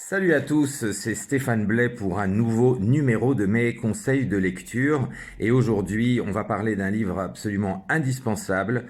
Salut à tous, c'est Stéphane Blais pour un nouveau numéro de mes conseils de lecture. Et aujourd'hui, on va parler d'un livre absolument indispensable,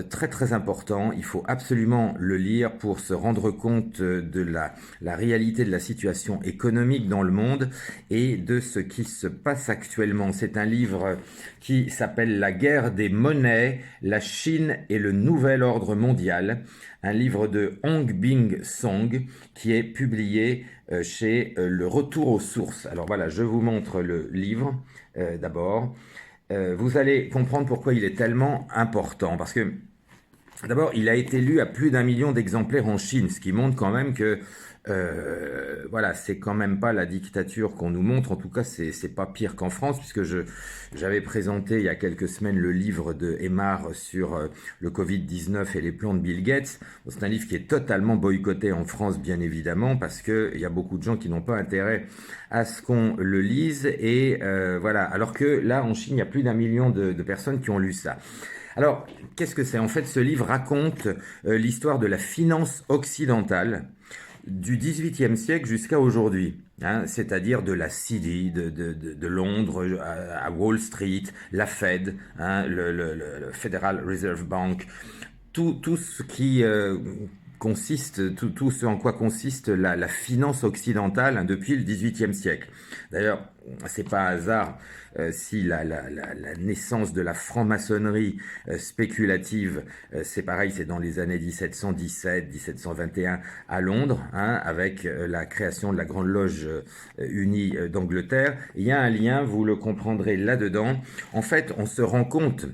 très très important. Il faut absolument le lire pour se rendre compte de la réalité de la situation économique dans le monde et de ce qui se passe actuellement. C'est un livre qui s'appelle La guerre des monnaies, la Chine et le nouvel ordre mondial. Un livre de Hong Bing Song qui est publié chez Le Retour aux sources. Alors voilà, je vous montre le livre d'abord. Vous allez comprendre pourquoi il est tellement important. Parce que d'abord, il a été lu à plus d'1 million d'exemplaires en Chine, ce qui montre quand même que voilà, c'est quand même pas la dictature qu'on nous montre. En tout cas, c'est pas pire qu'en France, puisque j'avais présenté il y a quelques semaines le livre de Aymar sur le Covid-19 et les plans de Bill Gates. C'est un livre qui est totalement boycotté en France, bien évidemment, parce que il y a beaucoup de gens qui n'ont pas intérêt à ce qu'on le lise. Et voilà, alors que là, en Chine, il y a plus d'1 million de personnes qui ont lu ça. Alors, qu'est-ce que c'est? En fait, ce livre raconte l'histoire de la finance occidentale du XVIIIe siècle jusqu'à aujourd'hui, hein, c'est-à-dire de la City, de Londres à Wall Street, la Fed, hein, le Federal Reserve Bank, tout ce qui consiste, tout ce en quoi consiste la finance occidentale, hein, depuis le XVIIIe siècle. D'ailleurs, c'est pas un hasard si la naissance de la franc-maçonnerie spéculative, c'est pareil, c'est dans les années 1717, 1721 à Londres, hein, avec la création de la Grande Loge unie d'Angleterre. Il y a un lien, vous le comprendrez là-dedans. En fait, on se rend compte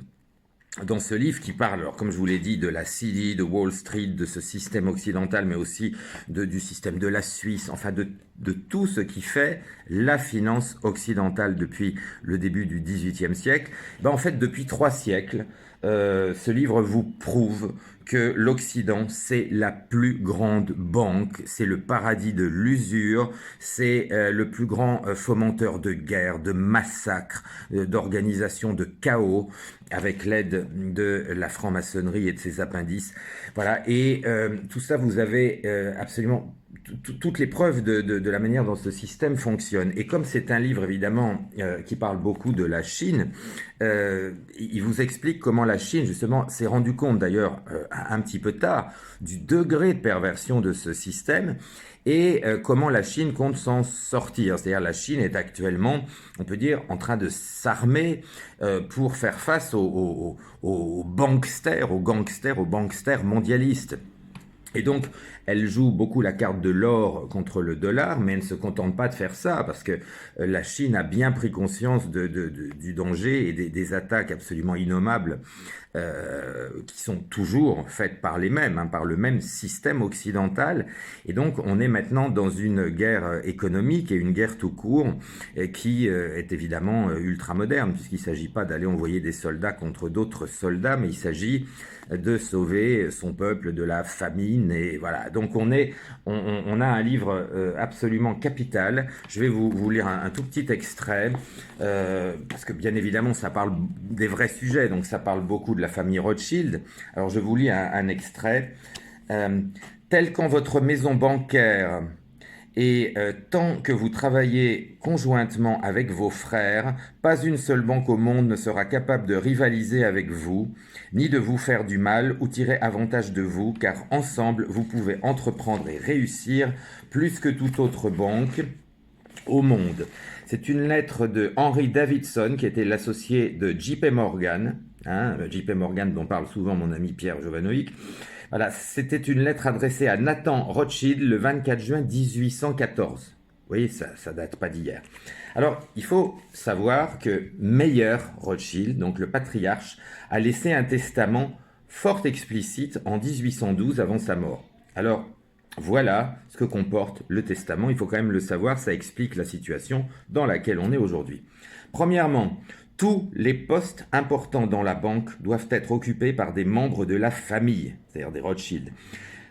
dans ce livre qui parle, alors comme je vous l'ai dit, de la City, de Wall Street, de ce système occidental, mais aussi du système de la Suisse, enfin de tout ce qui fait la finance occidentale depuis le début du XVIIIe siècle. Ben en fait, depuis 3 siècles, ce livre vous prouve que l'Occident, c'est la plus grande banque, c'est le paradis de l'usure, c'est le plus grand fomenteur de guerre, de massacres, d'organisation de chaos, avec l'aide de la franc-maçonnerie et de ses appendices. Voilà, et tout ça, vous avez absolument toutes les preuves de la manière dont ce système fonctionne. Et comme c'est un livre, évidemment, qui parle beaucoup de la Chine, il vous explique comment la Chine, justement, s'est rendu compte, d'ailleurs, un petit peu tard, du degré de perversion de ce système et comment la Chine compte s'en sortir. C'est-à-dire la Chine est actuellement, on peut dire, en train de s'armer pour faire face aux banksters, aux gangsters mondialistes. Et donc, elle joue beaucoup la carte de l'or contre le dollar, mais elle ne se contente pas de faire ça, parce que la Chine a bien pris conscience du danger et des attaques absolument innommables qui sont toujours faites par les mêmes, hein, par le même système occidental. Et donc, on est maintenant dans une guerre économique et une guerre tout court qui est évidemment ultra moderne, puisqu'il ne s'agit pas d'aller envoyer des soldats contre d'autres soldats, mais il s'agit de sauver son peuple de la famine. Et voilà, donc on a un livre absolument capital. Je vais vous lire un tout petit extrait, parce que bien évidemment ça parle des vrais sujets, donc ça parle beaucoup de la famille Rothschild. Alors je vous lis un extrait. Tel qu'en votre maison bancaire, et tant que vous travaillez conjointement avec vos frères, pas une seule banque au monde ne sera capable de rivaliser avec vous, ni de vous faire du mal ou tirer avantage de vous, car ensemble, vous pouvez entreprendre et réussir plus que toute autre banque au monde. C'est une lettre de Henry Davidson, qui était l'associé de JP Morgan, hein, JP Morgan dont parle souvent mon ami Pierre Jovanovic. Voilà, c'était une lettre adressée à Nathan Rothschild le 24 juin 1814. Vous voyez, ça date pas d'hier. Alors, il faut savoir que Meyer Rothschild, donc le patriarche, a laissé un testament fort explicite en 1812 avant sa mort. Alors, voilà ce que comporte le testament. Il faut quand même le savoir, ça explique la situation dans laquelle on est aujourd'hui. Premièrement, tous les postes importants dans la banque doivent être occupés par des membres de la famille, c'est-à-dire des Rothschild,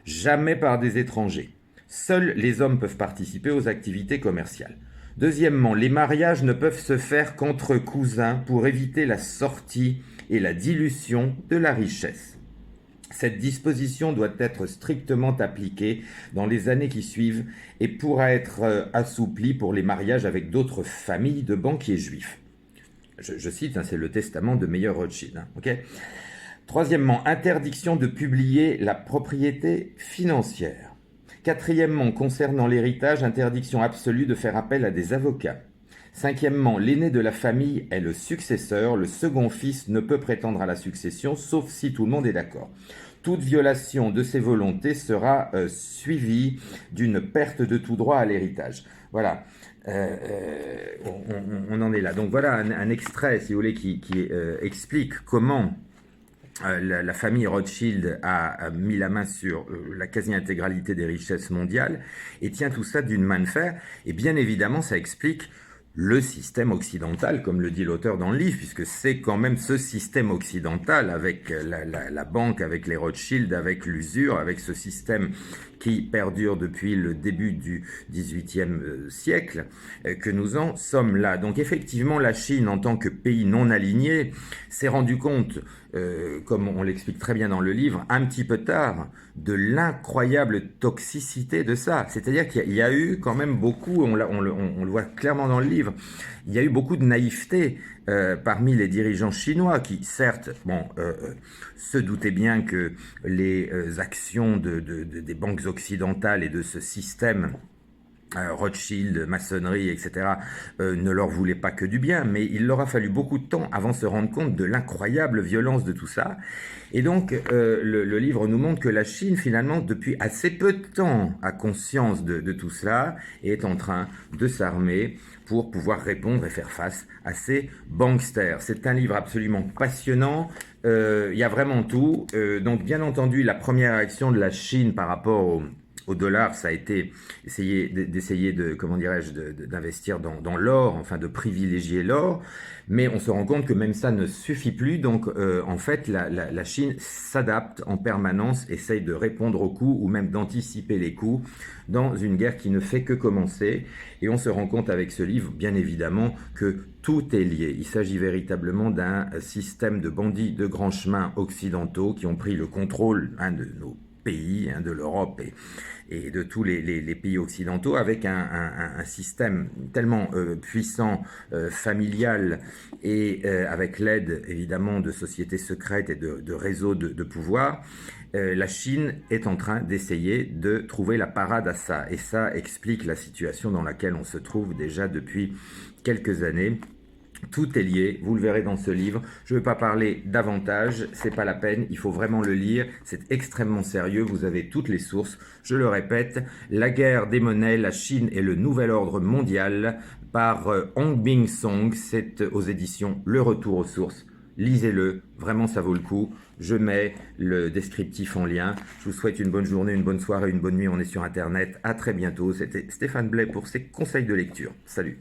jamais par des étrangers. Seuls les hommes peuvent participer aux activités commerciales. Deuxièmement, les mariages ne peuvent se faire qu'entre cousins pour éviter la sortie et la dilution de la richesse. Cette disposition doit être strictement appliquée dans les années qui suivent et pourra être assouplie pour les mariages avec d'autres familles de banquiers juifs. Je cite, hein, c'est le testament de Meyer Rothschild. Hein, okay. Troisièmement, interdiction de publier la propriété financière. Quatrièmement, concernant l'héritage, interdiction absolue de faire appel à des avocats. Cinquièmement, l'aîné de la famille est le successeur, le second fils ne peut prétendre à la succession, sauf si tout le monde est d'accord. Toute violation de ces volontés sera suivie d'une perte de tout droit à l'héritage. Voilà, on en est là. Donc voilà un extrait, si vous voulez, qui explique comment la famille Rothschild a mis la main sur la quasi-intégralité des richesses mondiales et tient tout ça d'une main de fer. Et bien évidemment, ça explique le système occidental, comme le dit l'auteur dans le livre, puisque c'est quand même ce système occidental, avec la banque, avec les Rothschild, avec l'usure, avec ce système qui perdure depuis le début du XVIIIe siècle, que nous en sommes là. Donc effectivement, la Chine, en tant que pays non aligné, s'est rendu compte, comme on l'explique très bien dans le livre, un petit peu tard, de l'incroyable toxicité de ça. C'est-à-dire qu'il y a eu quand même beaucoup, on le voit clairement dans le livre, il y a eu beaucoup de naïveté parmi les dirigeants chinois qui, certes, se doutaient bien que les actions des banques occidentales et de ce système Rothschild, maçonnerie, etc., ne leur voulaient pas que du bien, mais il leur a fallu beaucoup de temps avant de se rendre compte de l'incroyable violence de tout ça. Et donc, le livre nous montre que la Chine, finalement, depuis assez peu de temps, a conscience de tout cela et est en train de s'armer pour pouvoir répondre et faire face à ces banksters. C'est un livre absolument passionnant. Il y a vraiment tout. Donc, bien entendu, la première réaction de la Chine par rapport au dollar, ça a été d'essayer de, comment dirais-je, d'investir dans l'or, enfin de privilégier l'or, mais on se rend compte que même ça ne suffit plus, donc en fait la Chine s'adapte en permanence, essaye de répondre aux coups ou même d'anticiper les coups dans une guerre qui ne fait que commencer, et on se rend compte avec ce livre, bien évidemment, que tout est lié. Il s'agit véritablement d'un système de bandits de grands chemins occidentaux qui ont pris le contrôle de nos pays, de l'Europe et de tous les pays occidentaux, avec un système tellement puissant, familial, et avec l'aide évidemment de sociétés secrètes et de réseaux de pouvoir. La Chine est en train d'essayer de trouver la parade à ça, et ça explique la situation dans laquelle on se trouve déjà depuis quelques années. Tout est lié, vous le verrez dans ce livre. Je ne vais pas parler davantage, c'est pas la peine, il faut vraiment le lire, c'est extrêmement sérieux, vous avez toutes les sources. Je le répète, La guerre des monnaies, la Chine et le nouvel ordre mondial par Hong Bing Song, c'est aux éditions Le Retour aux sources. Lisez-le, vraiment ça vaut le coup. Je mets le descriptif en lien. Je vous souhaite une bonne journée, une bonne soirée, une bonne nuit. On est sur Internet. À très bientôt. C'était Stéphane Blais pour ses conseils de lecture. Salut.